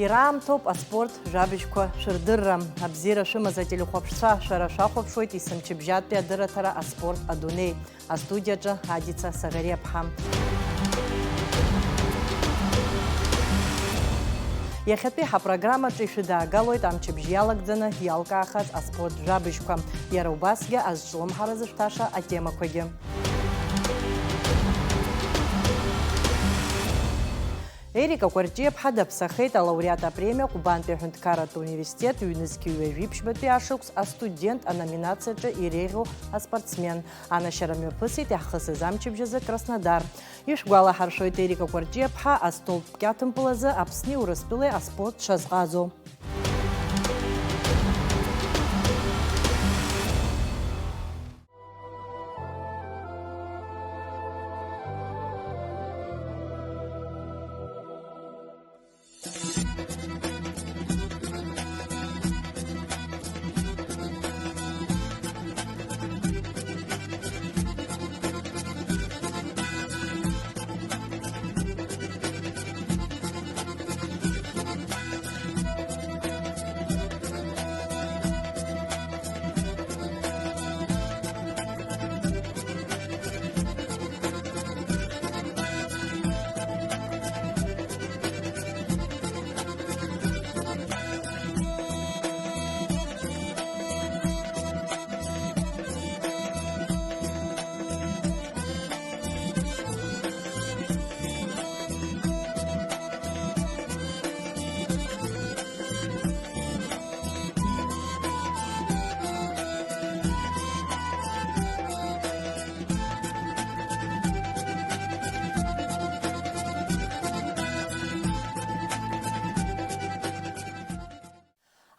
Ираамҭоуп аспорт жабыжьқәа шырдырра. Абзиара шымаз ателехәаԥшцәа шара шахәаԥшуеит есымчыбжьатәи адырраҭара аспорт адунеи. Астудиаҿы Адица Сагариаԥҳа. Иахьатәи ҳапрограммаҿы ишәыдаагалоит амчыбжьы иалагӡаны иалкаахаз аспорт жабыжьқәа. Иара убасгьы азҿлымҳара зышәҭаша атемақәагьы. Ерика Кәарҷиаԥҳа даԥсахеит алауреат апремиа Ҟәбантәи аҳәынҭқарратә университет ҩ-нызқьи ҩажәи-ԥшьбатәи ашықәс астудент аноминациаҿы иреиӷьу аспортсмен. Анашьара мҩаԥысит иаҳхысыз амчыбжьазы Краснодар. Ишәгәалаҳаршәоит Ерика Кәарҷиаԥҳа астолтә кьаҭымпылазы Аԥсни Урыстәылеи аспорт дшазҟазоу.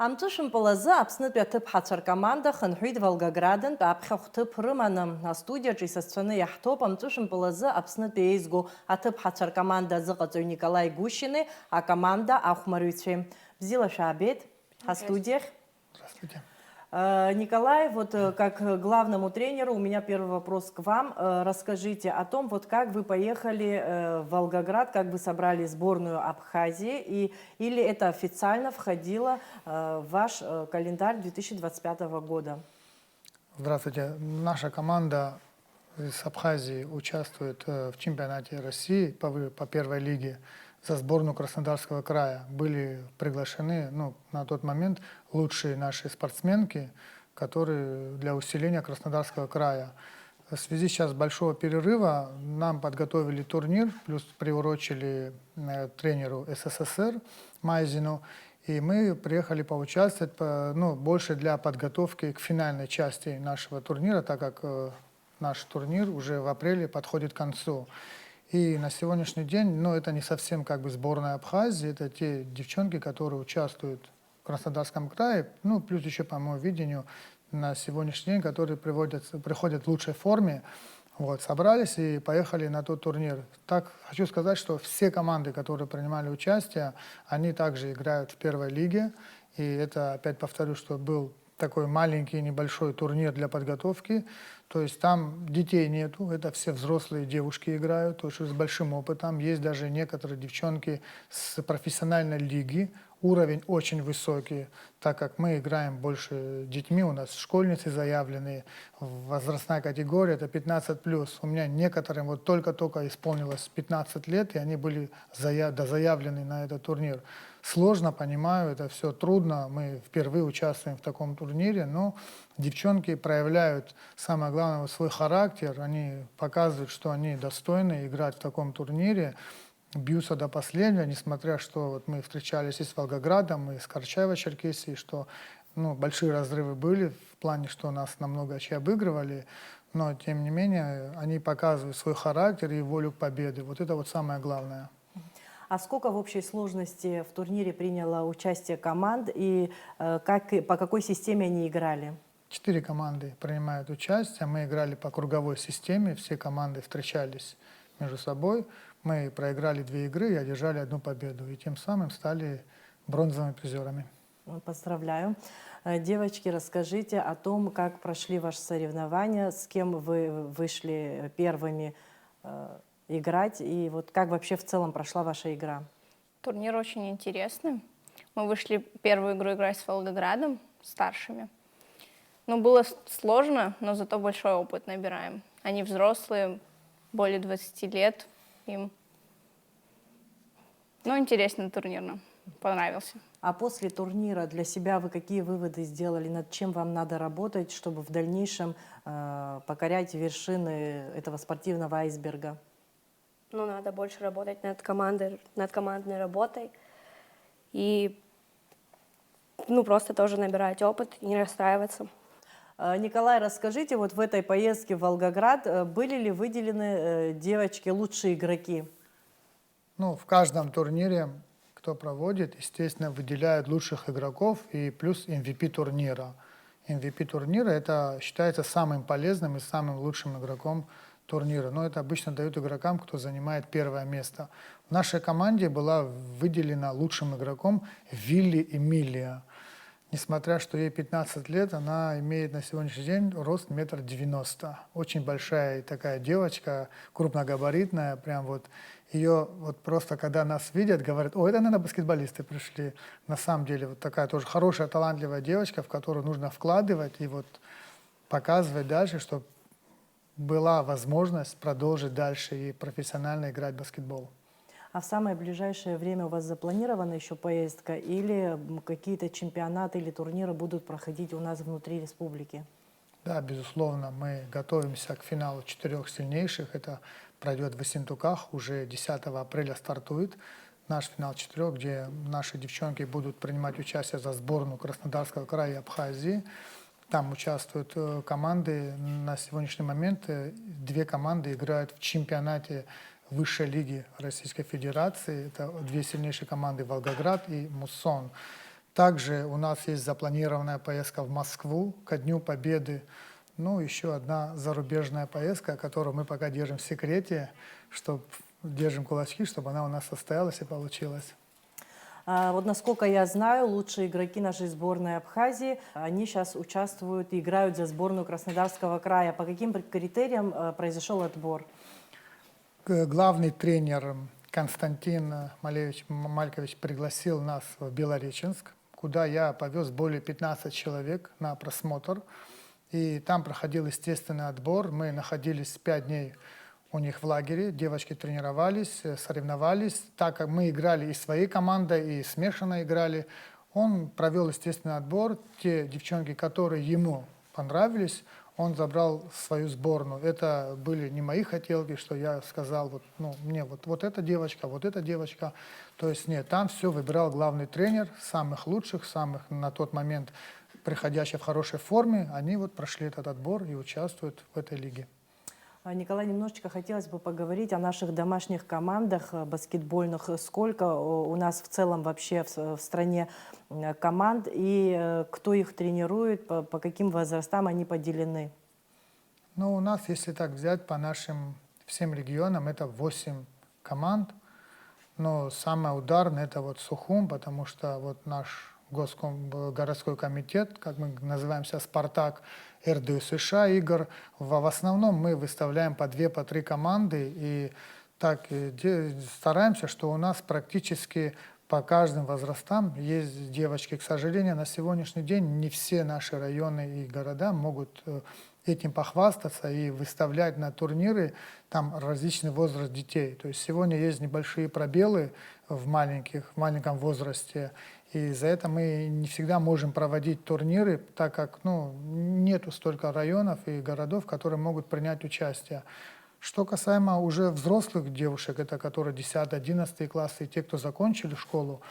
Амҵәышәымпылазы Аԥснытәи аҭыԥҳацәа ркоманда хынҳәит Волгоградынтә аԥхьахә ҭыԥ рыманы. Астудиаҿы исасцәаны иаҳҭоуп амҵәышәымпылазы Аԥснытәи еизгоу аҭыԥҳацәа ркоманда азыҟаҵаҩ Николаи Гущини, акоманда ахәмарыҩцәеи. Бзиала шәаабеит ҳастудиахь. Здравствуйте. Николай, вот как главному тренеру у меня первый вопрос к вам. Расскажите о том, вот как вы поехали в Волгоград, как вы собрали сборную Абхазии, или это официально входило в ваш календарь 2025 года? Здравствуйте. Наша команда из Абхазии участвует в чемпионате России по первой лиге за сборную Краснодарского края. Были приглашены на тот момент лучшие наши спортсменки, которые для усиления Краснодарского края. В связи сейчас большого перерыва нам подготовили турнир, плюс приурочили тренеру СССР Майзину, и мы приехали поучаствовать больше для подготовки к финальной части нашего турнира, так как наш турнир уже в апреле подходит к концу. И на сегодняшний день, это не совсем как бы сборная Абхазии, это те девчонки, которые участвуют в Краснодарском крае, плюс еще, по моему видению, на сегодняшний день, которые приходят в лучшей форме. Вот, собрались и поехали на тот турнир. Так, хочу сказать, что все команды, которые принимали участие, они также играют в первой лиге. И это, опять повторю, что был такой маленький небольшой турнир для подготовки. То есть там детей нету, это все взрослые девушки играют, то есть с большим опытом. Есть даже некоторые девчонки с профессиональной лиги. Уровень очень высокий, так как мы играем больше детьми, у нас школьницы заявленные, возрастная категория это 15+. У меня некоторым вот только-только исполнилось 15 лет, и они были заявлены на этот турнир. Сложно, понимаю, это все трудно, мы впервые участвуем в таком турнире, но девчонки проявляют, самое главное, свой характер, они показывают, что они достойны играть в таком турнире, бьются до последнего, несмотря что вот мы встречались и с Волгоградом, и с Карачаево-Черкесией, что большие разрывы были в плане, что нас намного очей обыгрывали, но тем не менее они показывают свой характер и волю к победе. Вот это вот самое главное. А сколько в общей сложности в турнире приняло участие команд и по какой системе они играли? 4 команды принимают участие, мы играли по круговой системе, все команды встречались между собой. Мы проиграли 2 игры и одержали 1 победу, и тем самым стали бронзовыми призерами. Поздравляю. Девочки, расскажите о том, как прошли ваши соревнования, с кем вы вышли первыми играть, и вот как вообще в целом прошла ваша игра? Турнир очень интересный. Мы вышли первую игру играть с Волгоградом, старшими. Ну, было сложно, но зато большой опыт набираем. Они взрослые, более 20 лет им. Ну, интересный турнир нам понравился. А после турнира для себя вы какие выводы сделали, над чем вам надо работать, чтобы в дальнейшем покорять вершины этого спортивного айсберга? Ну, надо больше работать над командной работой и просто тоже набирать опыт и не расстраиваться. Николай, расскажите, вот в этой поездке в Волгоград были ли выделены девочки лучшие игроки? Ну, в каждом турнире, кто проводит, естественно, выделяют лучших игроков и плюс MVP турнира. MVP турнира это считается самым полезным и самым лучшим игроком турнира. Но это обычно дают игрокам, кто занимает первое место. В нашей команде была выделена лучшим игроком Вилли Эмилия. Несмотря что ей 15 лет, она имеет на сегодняшний день рост 1,90 м. Очень большая такая девочка, крупногабаритная, прям вот. Ее вот просто, когда нас видят, говорят: о, это, наверное, баскетболисты пришли. На самом деле вот такая тоже хорошая, талантливая девочка, в которую нужно вкладывать и вот показывать дальше, чтобы была возможность продолжить дальше и профессионально играть в баскетбол. А в самое ближайшее время у вас запланирована еще поездка или какие-то чемпионаты или турниры будут проходить у нас внутри республики? Да, безусловно, мы готовимся к финалу 4 сильнейших. Это пройдет в Ессентуках, уже 10 апреля стартует наш финал 4, где наши девчонки будут принимать участие за сборную Краснодарского края и Абхазии. Там участвуют команды. На сегодняшний момент 2 команды играют в чемпионате высшей лиги Российской Федерации. Это 2 сильнейшие команды — Волгоград и Муссон. Также у нас есть запланированная поездка в Москву ко Дню Победы. Ну, еще одна зарубежная поездка, которую мы пока держим в секрете, держим кулачки, чтобы она у нас состоялась и получилась. Вот насколько я знаю, лучшие игроки нашей сборной Абхазии, они сейчас участвуют и играют за сборную Краснодарского края. По каким критериям произошел отбор? Главный тренер Константин Малькович пригласил нас в Белореченск, куда я повез более 15 человек на просмотр. И там проходил естественный отбор. Мы находились 5 дней у них в лагере. Девочки тренировались, соревновались. Так как мы играли и своей командой, и смешанно играли, он провел естественный отбор. Те девчонки, которые ему понравились, он забрал в свою сборную. Это были не мои хотелки, что я сказал, мне вот эта девочка, вот эта девочка. То есть нет, там все выбирал главный тренер, самых лучших, самых на тот момент приходящих в хорошей форме. Они вот прошли этот отбор и участвуют в этой лиге. Николай, немножечко хотелось бы поговорить о наших домашних командах баскетбольных. Сколько у нас в целом вообще в стране команд и кто их тренирует, по каким возрастам они поделены? Ну, у нас, если так взять по нашим всем регионам, это 8 команд. Но самое ударное — это вот Сухум, потому что вот наш городской комитет, как мы называемся, «Спартак», РДЮСШ игр, в основном мы выставляем по 2, по 3 команды, и так стараемся, что у нас практически по каждым возрастам есть девочки. К сожалению, на сегодняшний день не все наши районы и города могут этим похвастаться и выставлять на турниры там различный возраст детей. То есть сегодня есть небольшие пробелы в маленьком возрасте, и за это мы не всегда можем проводить турниры, так как нету столько районов и городов, которые могут принять участие. Что касаемо уже взрослых девушек, это которые 10-11 классы, и те, кто закончили школу,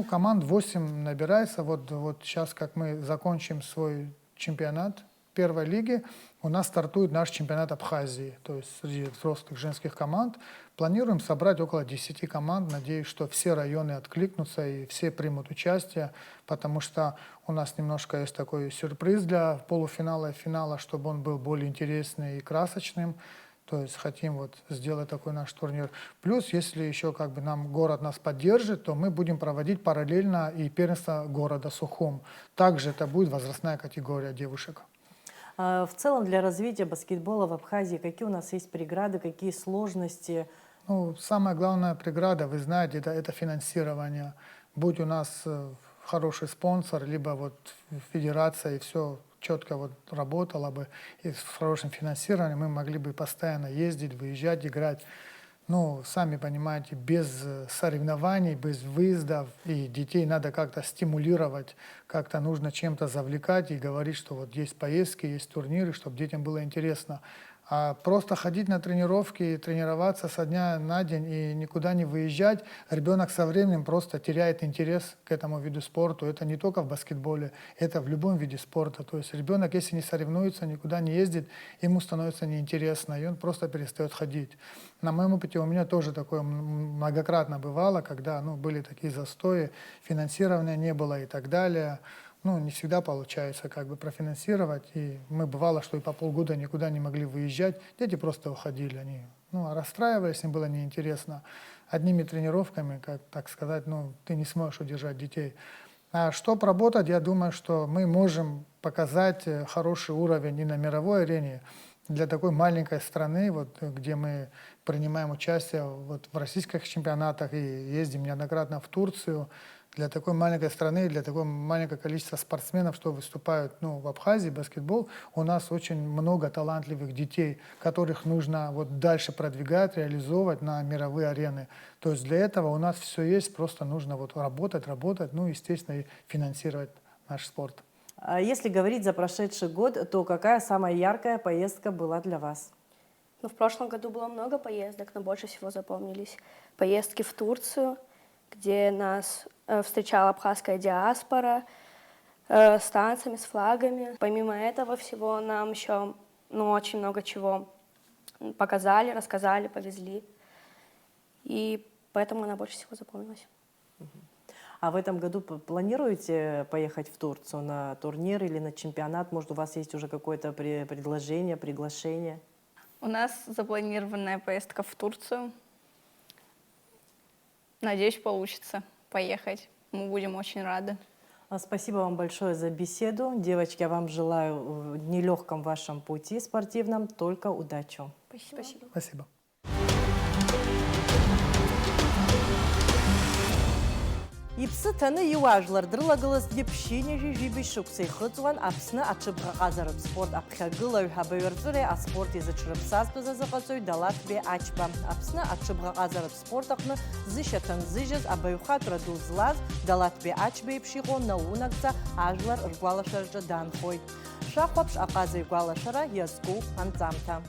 команд 8 набирается. Вот сейчас, как мы закончим свой чемпионат первой лиги, у нас стартует наш чемпионат Абхазии, то есть среди взрослых женских команд. Планируем собрать около 10 команд. Надеюсь, что все районы откликнутся и все примут участие, потому что у нас немножко есть такой сюрприз для полуфинала и финала, чтобы он был более интересным и красочным. То есть хотим сделать такой наш турнир. Плюс, если еще город нас поддержит, то мы будем проводить параллельно и первенство города Сухум. Также это будет возрастная категория девушек. В целом для развития баскетбола в Абхазии какие у нас есть преграды, какие сложности Ну, самая главная преграда, вы знаете, это финансирование. Будь у нас хороший спонсор, либо вот федерация, и все четко вот работало бы, и с хорошим финансированием мы могли бы постоянно ездить, выезжать, играть. Ну, сами понимаете, без соревнований, без выездов, и детей надо как-то стимулировать, как-то нужно чем-то завлекать и говорить, что вот есть поездки, есть турниры, чтобы детям было интересно. А просто ходить на тренировки, тренироваться со дня на день и никуда не выезжать, ребенок со временем просто теряет интерес к этому виду спорта. Это не только в баскетболе, это в любом виде спорта. То есть ребенок, если не соревнуется, никуда не ездит, ему становится неинтересно, и он просто перестает ходить. На моем опыте у меня тоже такое многократно бывало, когда были такие застои, финансирования не было и так далее. Не всегда получается профинансировать. И мы бывало, что и по полгода никуда не могли выезжать. Дети просто уходили. Они расстраивались, им было неинтересно. Одними тренировками, так сказать, ты не сможешь удержать детей. А чтобы работать, я думаю, что мы можем показать хороший уровень и на мировой арене. Для такой маленькой страны, где мы принимаем участие в российских чемпионатах и ездим неоднократно в Турцию, для такой маленькой страны, для такого маленького количества спортсменов, что выступают в Абхазии, баскетбол, у нас очень много талантливых детей, которых нужно дальше продвигать, реализовывать на мировые арены. То есть для этого у нас все есть, просто нужно работать, естественно, и финансировать наш спорт. А если говорить за прошедший год, то какая самая яркая поездка была для вас? В прошлом году было много поездок, но больше всего запомнились поездки в Турцию, где нас встречала абхазская диаспора с танцами, с флагами. Помимо этого всего нам еще очень много чего показали, рассказали, повезли. И поэтому она больше всего запомнилась. А в этом году планируете поехать в Турцию на турнир или на чемпионат? Может, у вас есть уже какое-то предложение, приглашение? У нас запланированная поездка в Турцию. Надеюсь, получится поехать. Мы будем очень рады. Спасибо вам большое за беседу. Девочки, я вам желаю в нелегком вашем пути спортивном только удачи. Спасибо. Спасибо. Ипсы таны юажлар дрылагылыз депшине жибиш шуксей хыцуан апсны ачыбға қазарып спорт апхагылау хабайырзуре а спорт езычырып саспыза зақасой далат бе ачба. Апсны ачыбға қазарып спорт ақны зышатын зыжыз абайуха тұраду злаз далат бе ачбе епшиғон наунакса ажлар ұргуалашаржы дан қой. Шақпапш ақазы игуалашара язгу анцамта.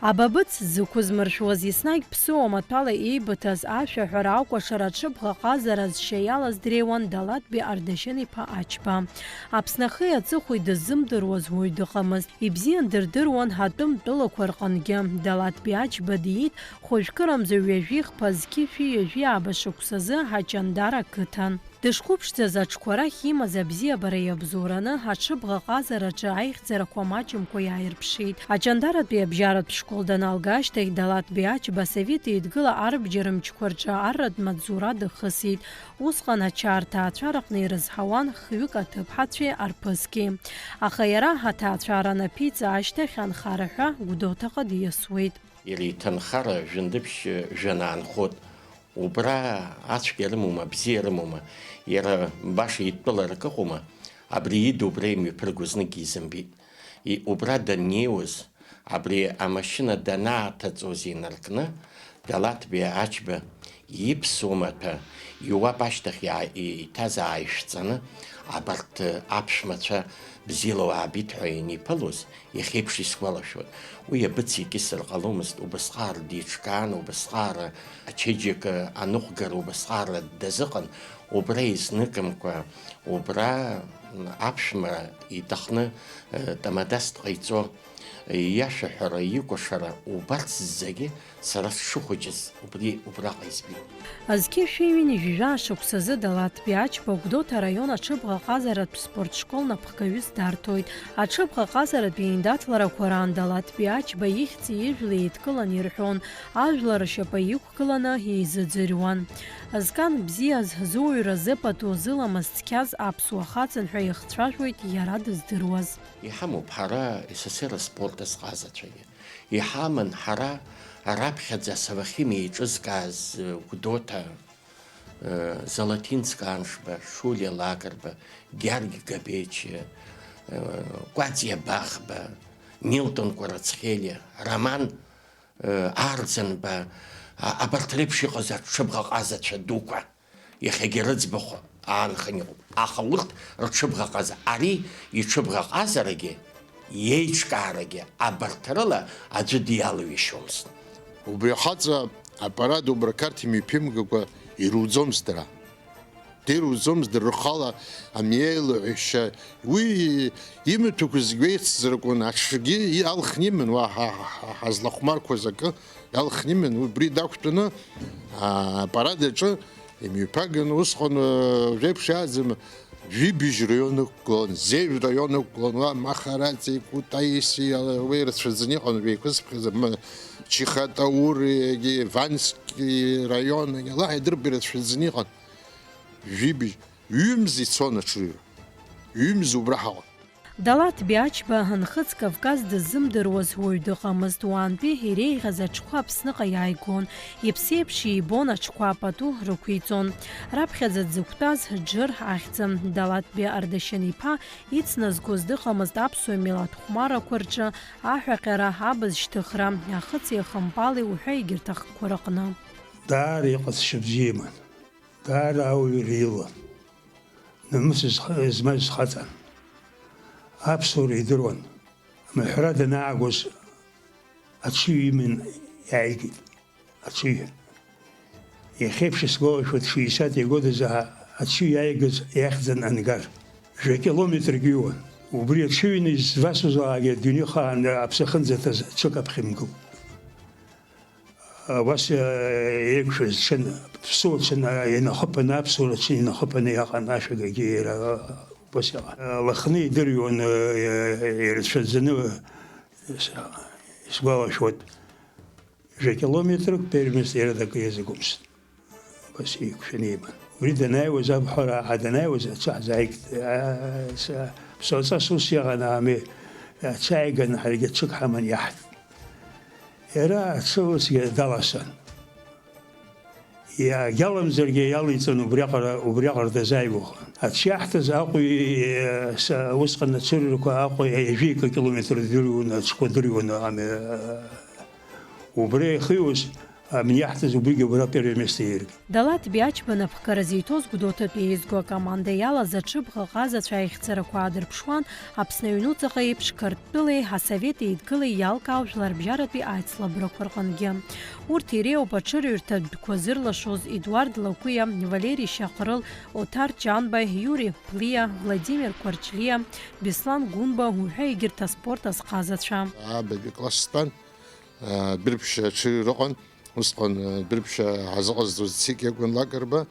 Абабыц зықәызмыршәуаз еснагь ԥсыуа маҭәала еибыҭаз ашәаҳәара акәашара аҽыбӷа ҟазара зшьа дреиуан Далаҭбеи Ардашьын-иԥа Ачба. Аԥснахеи аҵыхәеи дыззымдыруаз уаҩ дыҟамызт. Ибзиан дырдыруан ҳатәым тәылақәа рҟынгьы. Далаҭбеи Ачба диит хәыжәкырамзар ҩажәи хԥа-зқьышәи ҩажәи аабашьақәсазы Ҳаҷандар ақыҭан. Дышқәыԥшӡаз аҽқәа рахь имаз абзиабара иабзоураны аҽыбӷа ҟазараҿы аихьӡарақәа маҷымкәа иааирԥшит. Аҷандаратәи абжьаратә школ даналга ашьҭахь Далаҭбеи Ачба Совет Еидгыла арбџьармычқәа рҿы арратә маҵзура дахысит. Усҟан ачаа рҭаацәараҟны ирызҳауан хҩык аҭыԥҳацәеи арԥысгьы. Аха иара ҳаҭаацәара анаԥиҵа ашьҭахь анхараҳәа Гәдоуҭаҟа диасуеит. Иара иҭынхара жәындыԥшь жәанаанхоит. Убра ацәгьа рымоума, абзиа рымоума, иара баша итәыларак ыҟоума, абри ида убра имҩаԥыргоз знык изымбеит. Убра даннеиуаз, абри амашьына данааҭаҵоз инаркны, Далаҭбеи Ачба иԥсуа маҭәа иуап ашьҭахь иҭаз ааишәҵаны, абарҭ аԥшәмацәа бзиала уаабит ҳәа ианиԥылоз, иахьеиԥш исгәалашәоит. Уи абыцикьысыр ҟаломызт, убасҟак диҿкаан, убасҟак ачеиџьыка аныҟәгара убасҟак дазыҟан, убра изныкымкәа, убра аԥшәма иҭахны тамадас дҟаиҵо иашәаҳәара, икәашара убарҭ зегьы сара сшыхәыҷыз убраҟа избеит. Азқьышәи-ҩыни жәижәа ашықәсазы Далаҭбеи Ачба Гәдоуҭа араион аҽыбӷа ҟазаратә спортшкол напхгаҩыс дарҭоит. Аҽыбӷа ҟазаратә еиндаҭларақәа раан Далаҭбеи Ачба ихьӡи ижәлеи еидкылан ирҳәон, ажәлар ршьапы иқәгыланы еизыӡырҩуан. Азкан бзиаз зуаҩра зыпату зыламыс цқьаз аԥсуа хаҵан ҳәа ихцәажәоит иара дыздыруаз. Иҳамоуп ҳара есасыра спорт азҟазацәагьы. Иҳаман ҳара раԥхьаӡа Савахим еиҿызкааз Гәдоуҭа, Золотинска Аншба, Шулиа Лагерба, Георги Габечиа, Кәаҵиа Бахба, Милтон Кәарацхелиа, Роман Арӡынба, абарҭ реиԥш иҟаз рҽыбӷаҟазацәа дуқәа, иахьагьы рыӡбахә аанхан иҟоуп. Аха урҭ рҽыбӷаҟаза, ари иҽыбӷаҟазарагьы, иеиҿкаарагьы абарҭ рыла аӡәы диалыҩишьомызт. Убри ахаҵа апарад убракарҭ имиԥимгакәа ируӡомызт дара. Дируӡомызт рхала амиеилаҳәашьа, уи имаҭәақәа зегьы еицзыркуан, аҽгьы алхны иман, уа ҳазлахәмарқәаз акы алхны иман, убри дақәтәаны апарад аҿы имҩаԥаган усҟан реиԥш иааӡам Жәибжь раион ықәгылан, Зеижә раион ықәгылан, уа Махараҵи, Кутаиси, уи рацәаӡаны иҟан реиқәызԥхьаз, Чихатаури, Вански раион, Аллаҳ идырп ирацәаӡаны иҟан. Жәибжь, ҩымз ицон аҽрыҩра, ҩымз убра ҳаҟан. Далаҭ Биачба Нхыҵ Кавказ дыззымдыруаз уаҩ дыҟамызт. Уаантәи иреиӷьыз аҽқәа Аԥсныҟа иааигон. Иԥсеиԥш ибон аҽқәа пату рықәиҵон. Раԥхьаӡа дзықәтәаз Џыр ахьӡын. Далаҭ-Беи Ардашьан-иԥа ицназгоз дыҟамызт аԥсуа милаҭхәмарақәа рҿы аҳәаҟьара, абызшьҭыхра, ахыҵи ахымпали уҳәа егьырҭ ахқәа рыҟны. Даара иҟазшьа бзиа иман, даара ауаҩра илан, намыс змаз хаҵан. Аԥсуара идыруан, амаҳәра данаагоз аҽыҩ иман иааигеит, аҽыҩ. Иахьеиԥш исгәалашәоит 60 годазы аҽыҩ иааигаз иахьӡан Ангар. Километрк иуан. Убри аҽыҩны извасуазаагьы адунеихаан аԥсахынӡаҭаз ҽык аԥхьымгыл. Уас еиқәшәаз ԥсуа инахыԥаны, аԥсуара инахыԥаны иаҟан ашәагагьы иара. Лахны идырҩуан ирацәаӡаны исгәалашәоит. Километрк пермес иара дакы иазыгомызт. Убас еиқәшәаны иман. Убри данааиуаз абҳәара данааиуаз ацәа ҳзааигт. Ԥсуаҵас ус иҟан ами, ацәа ааиганы ҳаргьы ҽык ҳаман иаҳҭ. Иара ацәа усгьы даласан. Иагьаламзаргьы иалиҵан убриаҟара дазааигәахон. Ацәа иаҳҭаз Аҟәа усҟан ацәырҩрақәа Аҟәа 20 километр дырҩуан, аҽқәа дырҩуан. Убри ихиуаз Миаҳҭыз убригьы убра первое место иаргеит. Далаҭ Биачба напхгара зиҭоз Гәдоуҭатәи еизго акоманда иалаз аҽыбӷаҟазацәа аихьӡарақәа аадырԥшуан. Аԥсны аҩнуҵаҟа еиԥш Қырҭтәылеи Ҳасовет Еидгылеи иалкаау жәларбжьаратәи аицлабрақәа рҟынгьы. Урҭ иреиуоуп аҽырҩрҭатәқәа зырлашоз Едуард Лакәиа, Валери Шьаҟрыл, Оҭар Ҷанба, Иури Плиа, Владимир Қәарҷлиа, Беслан Гәынба уҳәа егьырҭ аспорт азҟазацәа. Абаҩ класстан дбырԥшьа аҽыҩ рыҟан. Усҟан дбырԥшьа ҳазыҟазҵоз Цик иакәын Лагерба,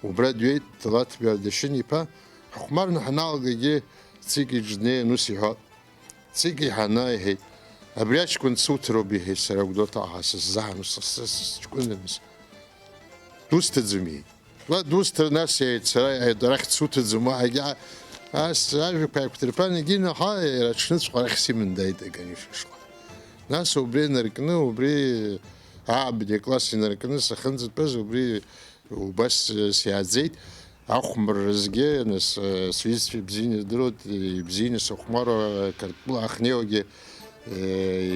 убра дҩеит Далаҭ-Беи Ардашьын-иԥа. Ҳхәмарны ҳаналгагьы Цик иҿы днеин ус иҳәот. Цик иҳаны иҳәеит, абри аҷкәын дсуҭароуп иҳәеит, сара Гәдоуҭаҟа сыззаҳам, сҷкәынымыз. Дусҭаӡам иҳәеит. Дусҭар нас иҳәеит, сара арахь дсуҭаӡам, ажәақәа ааиқәдырԥан, егьинаҳа иара аҽныҵәҟьа арахь симан дааит аганишашҟа. Нас убри инаркны, убри абаҩ класс инаркны сахьынӡатәаз, убри убас сиааӡеит. Ахәмарразгьы, нас сҩызцәа ибзианы идыруеит, ибзианы сыхәмаруа Қырҭтәыла ахьнеиуагьы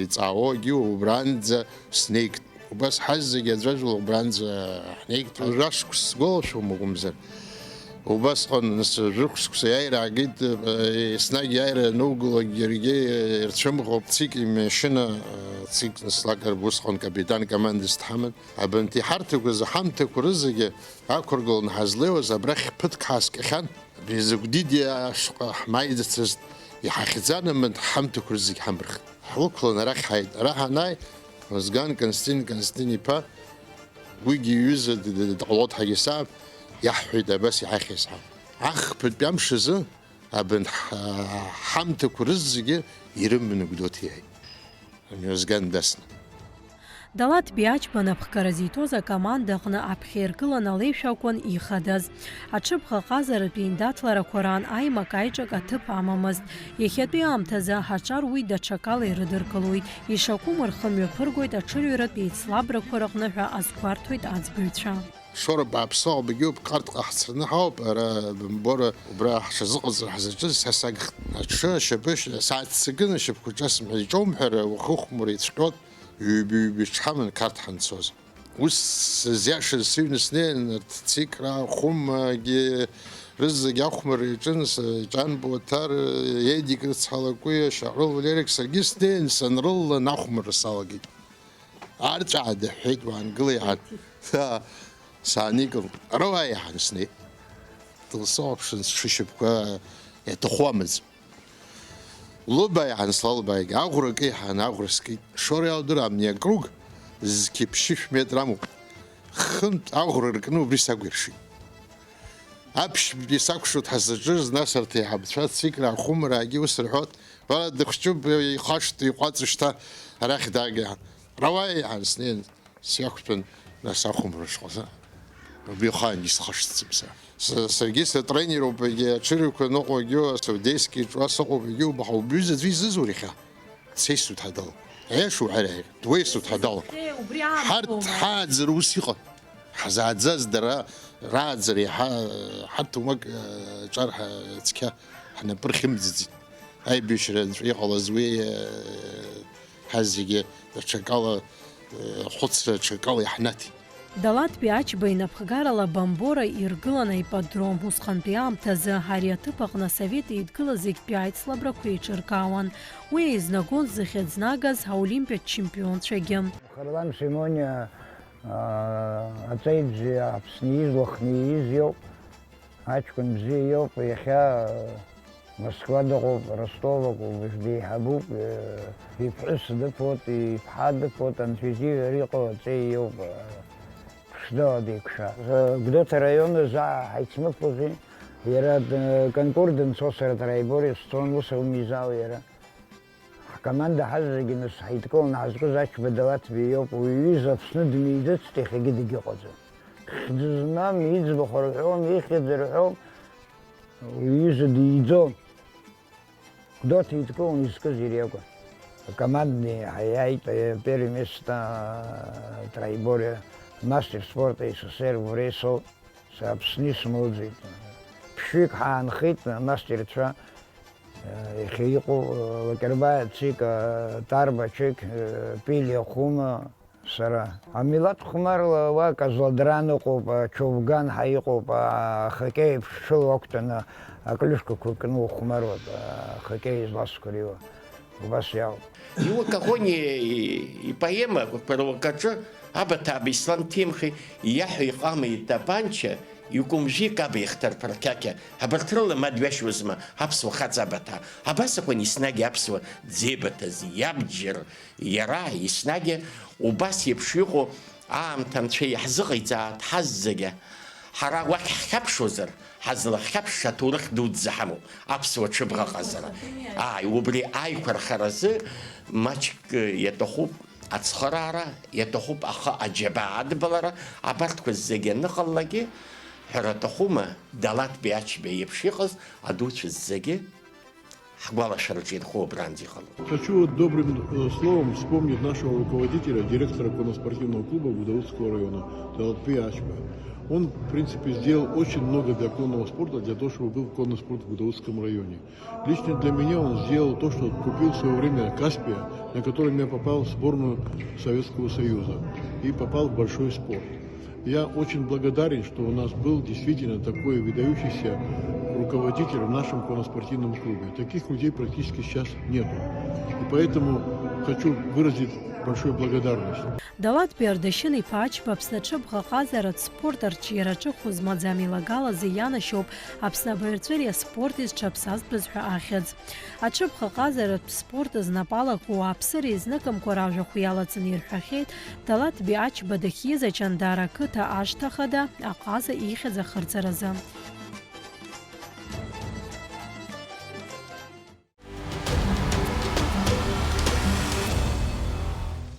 иҵаауагьы убранӡа снеигт. Убас ҳаз зегьы аӡәаӡәала убранӡа ҳнеигт. Рашықәс сгәалашәом акәымзар. Убасҟан жәышықәса иааира аагеит, еснагь иааира анугылак иаргьы ирцәымӷуп. Цик имашьына, Цик Лагерба усҟан капитан командас дҳаман. Абанҭ иҳарҭақәа заҳамҭақәа рызегьы ақәыргыланы ҳазлеиуаз абрахь ԥыҭк ҳааскьахьан. Абри закә диди ашҟа ҳмааидыцыз иҳахьӡан аманҭ ҳамҭақәа рызегьы ҳамырхит. Ҳлықәлан арахь ҳааит. Ара ҳанааи, Озган Константин-иԥа, уигьы иҩыза дҟалот ҳагьесааб, иаҳҳәеит абас иҳахьесҳа. Ахԥатәи амш азы абанҭ ҳамҭақәа рызегьы ирыманы Гәдоуҭа иааит. Озган дасны. Далат Биачба напхгара зитоз акоманда аҟны аԥхьаиргылан алеишәа акәын ихадаз. Аҽыбӷа ҟазаратә еиндаҭларақәа раан аимак аиҿак аҭыԥ амамызт. Иахьатәи аамҭазы ҳаҿар уи даҽакала ирыдыркылоит. Ишакәым рхымҩаԥыргоит аҽырҩратә еицлабрақәа рҟны ҳәа азгәарҭоит аӡбаҩцәа. شرب عبصاق بجيب قرط أحسن حاب أرا بمبارا وبرا شزق حزجز سسق شبش ساعة سجن شبكو جسم يجوم حرا وخوخ مريض شقط بيشحمن كارت حنسوز وس زياش السين سنين تسيكرا خم جي رزق يخمر جنس جان بوتار يدي كرت حلقوية شعرول وليرك سرقي سنين سنرل نخمر الصالقي أرجع ده حيد وعن قلي عاد سانيكل رواية حنسني تصاب شبكة يتخوامز لباي عن صلباي أغرقي حن أغرسكي شوري أودرام نيجروج زكي بشيف مترامو خنت أغرقنو بيساقيرشي أبش بيساقشو تحسجز ناسرتي حبتشات سيكرا خمرة أجي وسرحوت ولا دخشوب يخاشت يقاتشتا راخ داقي رواية عن سنين سياقشن ناس خمرة شخصا بيخان يسخشت سمسا سرگیس тренеру بگی چریکو نقویو سودیسکی جواسقو بگیو بحو بیزد وی زوریخا سیسو تحدال عيشو عليه دويسو تحدال حرت حاد روسيقة حزاد زاز درا راد زري حتى وق جرح تكا حنا برخم زي هاي بيشرد في غلزوي حزيجي تشقال خص تشقال حناتي Далат Биачба инапхгарала Бамбора иргылан аипподром усҟантәи аамҭазы ари аҭыԥ аҟны асовет еидгылаз зегьтәи аицлабрақәа еиҿыркаауан. Уи еизнагон зыхьыӡнагаз аолимпиатә чемпионцәагьы. Харлан Симониа аҵеибзи Аԥсны излахны ииз иоуп, аҷкәын бзиа иоуп, иахьа Москва дыҟоуп, Ростов акәу деиҳабуп, иԥҳәыс дыԥоит, иԥҳа дыԥоит, анцәа иара иҟоу аҵеи иоуп. Что дикша? Где-то районы за Хайцмыпузи, era конкурден сосер трайбори, стронуса умизал era. Команда хазгинус хайткол назгу зач бедалат биоп, уиза всныдми идет стихи гидигиоза. Хдзна миз бохором ихедером, уиза дидзо. Кто-то иткол не сказирего. Командные хаяй, первое место трайбори. Мастер спорта СССР в Рейсо Сапсни смолзит. Пшик ханхит мастер ча хииқу лакерба цика тарбачик пили хума сара. Амилат хумарла ва казладраноқу па човган хаиқу па хоккей шел октана аклюшку кукну хумарот хоккей из Ласкурива. Убасял. Его какони и поема провокача أبتا بيسلام تيمخي يحيي قامي تبانشا يقوم جي كابي يختار بركاكا هبرترل ما دوش وزما هبسو خاتزابتا هبسا كون يسناجي هبسو زيبتا زيابجر يرا يسناجي وباس يبشيغو تنشي يحزغي زاد حزجا حرا وك خبشوزر حزل خبش تورخ دود زحمو أبسو تشبغا غزرا وبري كور خرز ماتشك يتخوب أتصخرارا يتخوب أخا أجباد بلارا عبرتكو الزجي نخلقي حرتخوما دالات بياتش بيبشيخز أدوش الزجي حقوالا شرجين خو براندي خلو. Хочу добрым словом вспомнить нашего руководителя, директора конно-спортивного клуба Гудаутского района Далат Биачба. Он, в принципе, сделал очень много для конного спорта, для того, чтобы был конный спорт в Гудаутском районе. Лично для меня он сделал то, что купил в свое время Каспия, на котором я попал в сборную Советского Союза и попал в большой спорт. Я очень благодарен, что у нас был действительно такой выдающийся руководитель в нашем конно-спортивном клубе. Таких людей практически сейчас нету. И поэтому хочу выразить большую благодарность. Далат Биардашин иԥа Аչба Аԥсны аҽыбӷаҟазаратә спорт арҽеираҿы хәы-змаӡам илагалаз ианашьоуп Аԥсны абаҩрацәа аспорт изҽаԥсазтәыз ҳәа ахьӡ. Аҽыбӷаҟазаратә спорт знапалақәа уааԥсыра изныкымкәа ражәахә иалаҵаны ирҳәахьеит Далат Биачба дахьиз Ачандара ақыҭа ашьҭахада аҟаза ихьӡ ахырҵаразы.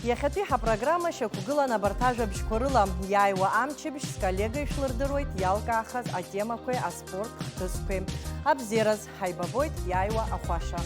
Иахьатәи ҳапрограмма шьақәгылан абарҭ ажәабжьқәа рыла иааиуа амчыбжь сколлега ишәлырдыруеит иалкаахаз атемақәеи аспорт хҭысқәеи. Абзераз ҳаибабоит иааиуа ахәаша.